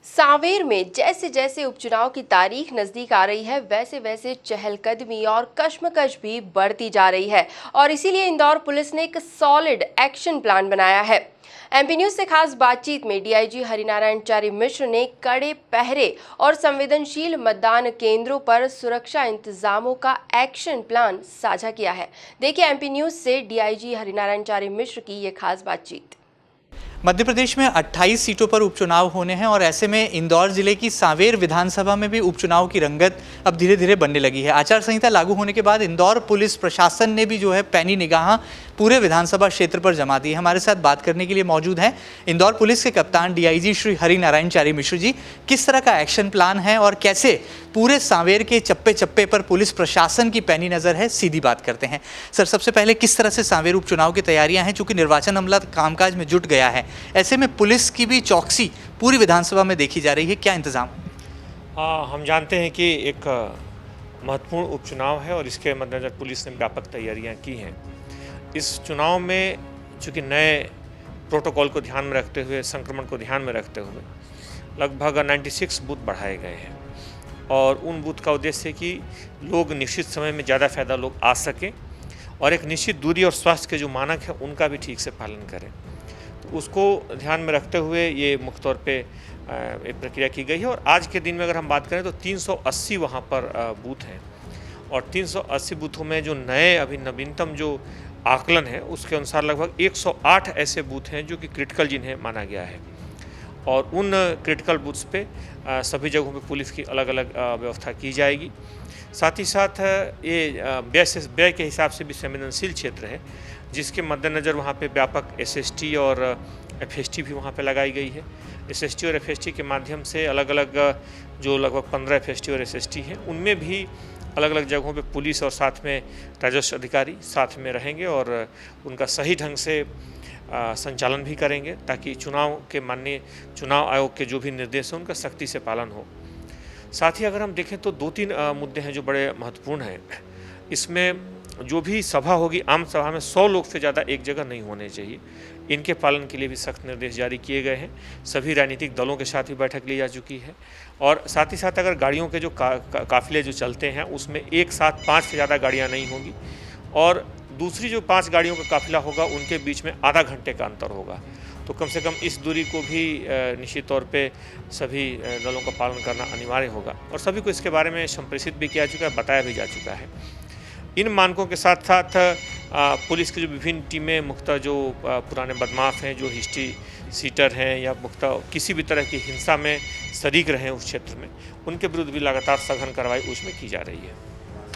सांवेर में जैसे जैसे उपचुनाव की तारीख नजदीक आ रही है वैसे वैसे चहलकदमी और कश्मकश भी बढ़ती जा रही है और इसीलिए इंदौर पुलिस ने एक सॉलिड एक्शन प्लान बनाया है। एमपी न्यूज से खास बातचीत में डीआईजी हरिनारायण चारी मिश्र ने कड़े पहरे और संवेदनशील मतदान केंद्रों पर सुरक्षा इंतजामों का एक्शन प्लान साझा किया है। देखिए एमपी न्यूज से डीआईजी हरिनारायण चारी मिश्र की ये खास बातचीत। मध्य प्रदेश में 28 सीटों पर उपचुनाव होने हैं और ऐसे में इंदौर जिले की सांवेर विधानसभा में भी उपचुनाव की रंगत अब धीरे धीरे बनने लगी है। आचार संहिता लागू होने के बाद इंदौर पुलिस प्रशासन ने भी पैनी निगाह पूरे विधानसभा क्षेत्र पर जमा दी है। हमारे साथ बात करने के लिए मौजूद हैं इंदौर पुलिस के कप्तान डीआईजी श्री हरिनारायण चारी मिश्र जी। किस तरह का एक्शन प्लान है और कैसे पूरे सांवेर के चप्पे चप्पे पर पुलिस प्रशासन की पैनी नजर है, सीधी बात करते हैं। सर, सबसे पहले किस तरह से सांवेर उपचुनाव की तैयारियां हैं? चूंकि निर्वाचन अमला कामकाज में जुट गया है, ऐसे में पुलिस की भी चौकसी पूरी विधानसभा में देखी जा रही है, क्या इंतजाम? हम जानते हैं कि एक महत्वपूर्ण उपचुनाव है और इसके मद्देनजर पुलिस ने व्यापक तैयारियां की हैं। इस चुनाव में चूँकि नए प्रोटोकॉल को ध्यान में रखते हुए, संक्रमण को ध्यान में रखते हुए लगभग 96 बूथ बढ़ाए गए हैं और उन बूथ का उद्देश्य है कि लोग निश्चित समय में ज़्यादा फ़ायदा लोग आ सकें और एक निश्चित दूरी और स्वास्थ्य के जो मानक हैं उनका भी ठीक से पालन करें। तो उसको ध्यान में रखते हुए ये मुख्य तौर पे एक प्रक्रिया की गई है और आज के दिन में अगर हम बात करें तो 380 वहाँ पर बूथ हैं और 380 बूथों में जो नए अभी नवीनतम जो आकलन है उसके अनुसार लगभग 108 ऐसे बूथ हैं जो कि क्रिटिकल जिन्हें माना गया है और उन क्रिटिकल बूथ्स पे सभी जगहों पे पुलिस की अलग अलग व्यवस्था की जाएगी। साथ ही साथ ये व्यय के हिसाब से भी संवेदनशील क्षेत्र है जिसके मद्देनज़र वहाँ पे व्यापक एसएसटी और एफएसटी भी वहाँ पे लगाई गई है। एसएसटी और एफएसटी के माध्यम से अलग अलग जो लगभग 15 एफएसटी और एसएसटी हैं उनमें भी अलग अलग जगहों पे पुलिस और साथ में राजस्व अधिकारी साथ में रहेंगे और उनका सही ढंग से संचालन भी करेंगे ताकि माननीय चुनाव आयोग के जो भी निर्देश हैं उनका सख्ती से पालन हो। साथ ही अगर हम देखें तो 2-3 मुद्दे हैं जो बड़े महत्वपूर्ण हैं। इसमें जो भी सभा होगी, आम सभा में 100 लोग से ज़्यादा एक जगह नहीं होने चाहिए। इनके पालन के लिए भी सख्त निर्देश जारी किए गए हैं। सभी राजनीतिक दलों के साथ भी बैठक ली जा चुकी है और साथ ही साथ अगर गाड़ियों के जो काफिले जो चलते हैं उसमें एक साथ 5 से ज़्यादा गाड़ियाँ नहीं होंगी और दूसरी जो 5 गाड़ियों का काफिला होगा उनके बीच में आधा घंटे का अंतर होगा। तो कम से कम इस दूरी को भी निश्चित तौर पे सभी दलों का पालन करना अनिवार्य होगा और सभी को इसके बारे में संप्रेषित भी किया चुका है, बताया भी जा चुका है। इन मानकों के साथ साथ पुलिस की जो विभिन्न टीमें मुख्यतः जो पुराने बदमाश हैं, जो हिस्ट्री सीटर हैं या मुख्यतः किसी भी तरह की हिंसा में शरीक रहे उस क्षेत्र में, उनके विरुद्ध भी लगातार सघन कार्रवाई उसमें की जा रही है।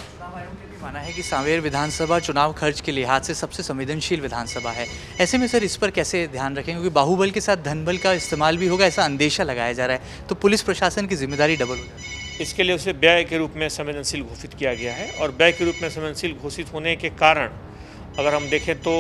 चुनाव आयोग ने भी माना है कि सांवेर विधानसभा चुनाव खर्च के लिहाज से सबसे संवेदनशील विधानसभा है। ऐसे में सर इस पर कैसे ध्यान रखें, क्योंकि बाहुबल के साथ धनबल का इस्तेमाल भी होगा, ऐसा अंदेशा लगाया जा रहा है, तो पुलिस प्रशासन की जिम्मेदारी डबल हो जाती है। इसके लिए उसे व्यय के रूप में संवेदनशील घोषित किया गया है और व्यय के रूप में संवेदनशील घोषित होने के कारण अगर हम देखें तो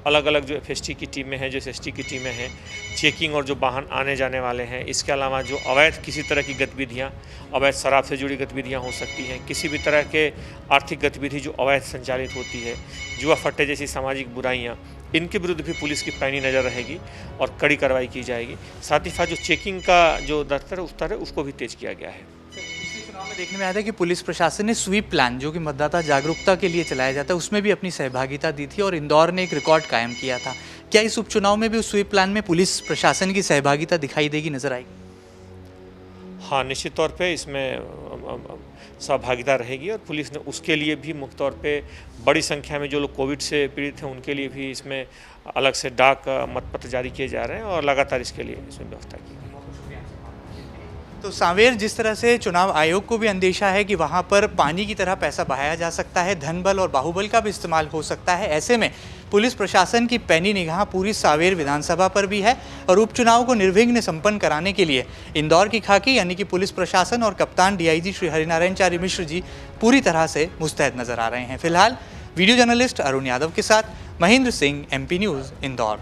अलग अलग जो एफएसटी की टीमें हैं, जो एसएसटी की टीमें हैं, चेकिंग और जो वाहन आने जाने वाले हैं, इसके अलावा जो अवैध किसी तरह की गतिविधियां, अवैध शराब से जुड़ी गतिविधियां हो सकती हैं, किसी भी तरह के आर्थिक गतिविधि जो अवैध संचालित होती है, जुआ फट्टे जैसी सामाजिक बुराइयां, इनके विरुद्ध भी पुलिस की पैनी नज़र रहेगी और कड़ी कार्रवाई की जाएगी। साथ ही साथ जो चेकिंग का जो दफ्तर है उसको भी तेज किया गया है। चुनाव में देखने में आया था कि पुलिस प्रशासन ने स्वीप प्लान, जो कि मतदाता जागरूकता के लिए चलाया जाता है, उसमें भी अपनी सहभागिता दी थी और इंदौर ने एक रिकॉर्ड कायम किया था। क्या इस उपचुनाव में भी उस स्वीप प्लान में पुलिस प्रशासन की सहभागिता दिखाई देगी, नजर आएगी? हाँ, निश्चित तौर पे इसमें सहभागिता रहेगी और पुलिस ने उसके लिए भी मुख्य तौर पे बड़ी संख्या में जो लोग कोविड से पीड़ित हैं उनके लिए भी इसमें अलग से डाक मतपत्र जारी किए जा रहे हैं और लगातार इसके लिए इसमें व्यवस्था की गई। तो सांवेर जिस तरह से चुनाव आयोग को भी अंदेशा है कि वहां पर पानी की तरह पैसा बहाया जा सकता है, धनबल और बाहुबल का भी इस्तेमाल हो सकता है, ऐसे में पुलिस प्रशासन की पैनी निगाह पूरी सांवेर विधानसभा पर भी है और उपचुनाव को निर्विघ्न संपन्न कराने के लिए इंदौर की खाकी यानी कि पुलिस प्रशासन और कप्तान डीआईजी श्री हरिनारायण चारी मिश्र जी पूरी तरह से मुस्तैद नजर आ रहे हैं। फिलहाल वीडियो जर्नलिस्ट अरुण यादव के साथ महेंद्र सिंह, एमपी न्यूज़, इंदौर।